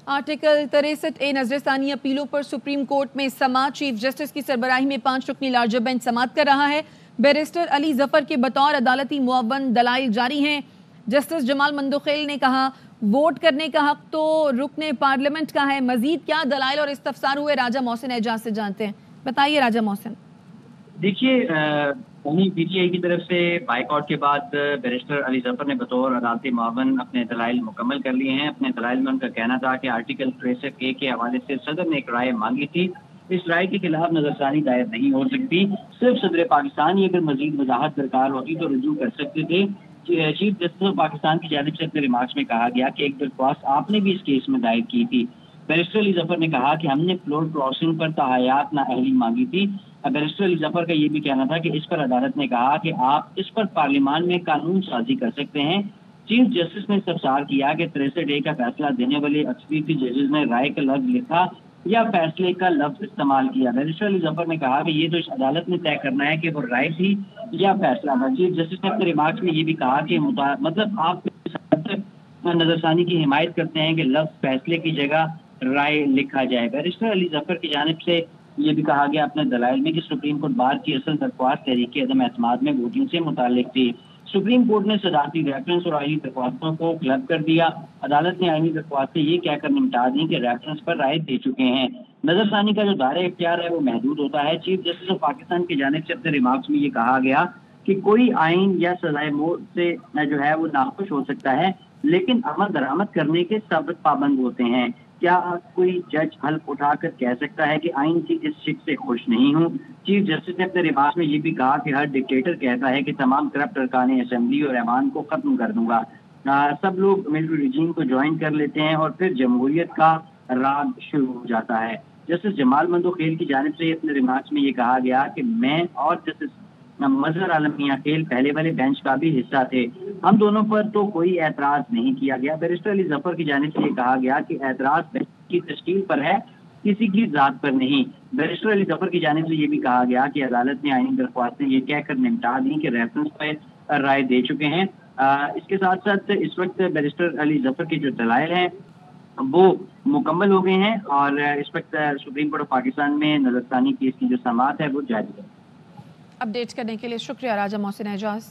Article 63A नजरसानी अपीलों पर supreme court में समाअत। चीफ जस्टिस की सरबराही में 5 रुकनी लार्जर बेंच समाअत कर रहा है। बैरिस्टर अली जफर के बतौर अदालती मुअव्वन दलाइल जारी हैं। जस्टिस जमाल मंदोखेल ने कहा वोट करने का हक तो रुकने पार्लियामेंट का है। मजीद क्या दलाइल और इस्तफसार हुए, राजा मोहसिन एजाज से जानते हैं। बताइए राजा मोहसिन। देखिए, पीटीआई की तरफ से बाइकआउट के बाद बैरिस्टर अली जफर ने बतौर अदालती मुअव्वन अपने दलाइल मुकम्मल कर लिए हैं। अपने दलाइल में उनका कहना था कि आर्टिकल 63A के हवाले से सदर ने एक राय मांगी थी। इस राय के खिलाफ नजरसानी दायर नहीं हो सकती। सिर्फ सदर पाकिस्तान ही अगर मजीद वजाहत दरकार होती तो रजू कर सकते थे। चीफ जस्टिस ऑफ पाकिस्तान की जानिब से अपने रिमार्क्स में कहा गया कि एक दरख्वास्त आपने भी इस केस में दायर की थी। बैरिस्टर अली जफर ने कहा कि हमने फ्लोर क्रॉसिंग पर ताहयात नाअहली मांगी थी। बैरिस्टर अली जफर का ये भी कहना था कि इस पर अदालत ने कहा कि आप इस पर पार्लियामान में कानून साजी कर सकते हैं। चीफ जस्टिस ने इस्तफसार किया कि 63A का फैसला देने वाले अक्सरीती जजेस ने राय का लफ्ज लिखा या फैसले का लफ्ज इस्तेमाल किया। बैरिस्टर अली जफर ने कहा कि ये तो इस अदालत ने तय करना है कि वो राय थी या फैसला था। चीफ जस्टिस ने अपने रिमार्क्स में ये भी कहा कि मतलब आप नजरसानी की हिमायत करते हैं कि लफ्ज फैसले की जगह राय लिखा जाए। बैरिस्टर अली जफर की जानिब से ये भी कहा गया अपने दलाइल में कि सुप्रीम कोर्ट बार की असल दरख्वास्त तहरीक अदम एतमाद में वोटिंग से मुताल्लिक थी। सुप्रीम कोर्ट ने सदारती रेफरेंस और आईनी दरख्वास्तों को क्लब कर दिया। अदालत ने आईनी दरख्वास्तें ये कहकर निपटा दी कि रेफरेंस पर राय दे चुके हैं। नजरसानी का जो दायरा इख्तियार है वो महदूद होता है। चीफ जस्टिस ऑफ पाकिस्तान की जानिब से अपने रिमार्क्स में ये कहा गया कि कोई आइन या सजाए मौत से जो है वो नाखुश हो सकता है, लेकिन अमल दरामद करने के सब पाबंद होते हैं। क्या कोई जज हल्फ उठाकर कह सकता है कि आइन की इस शिक से खुश नहीं हूँ? चीफ जस्टिस ने अपने रिमार्क्स में ये भी कहा कि हर डिक्टेटर कहता है कि तमाम करप्ट अरकान असेंबली और ऐवान को खत्म कर दूंगा। सब लोग मिलिट्री रिजीम को ज्वाइन कर लेते हैं और फिर जमहूरियत का राग शुरू हो जाता है। जस्टिस जमाल मंदोखेल की जानिब से अपने रिमार्क्स में ये कहा गया कि मैं और जस्टिस मजहर आलम मियां खेल पहले वाले बेंच का भी हिस्सा थे। हम दोनों पर तो कोई एतराज नहीं किया गया। बैरिस्टर अली जफर की जानिब से ये कहा गया कि एतराज बेंच की तश्कील पर है, किसी की जात पर नहीं। बैरिस्टर अली जफर की जानिब से ये भी कहा गया कि अदालत ने आईनी दरख्वास्तें ये कहकर निपटा दी कि रेफरेंस पर राय दे चुके हैं। इसके साथ साथ इस वक्त बैरिस्टर अली जफर के जो दलाइल हैं वो मुकम्मल हो गए हैं और इस वक्त सुप्रीम कोर्ट ऑफ पाकिस्तान में नजरसानी केस की जो समाअत है वो जारी है। अपडेट करने के लिए शुक्रिया राजा मोहसिन एजाज।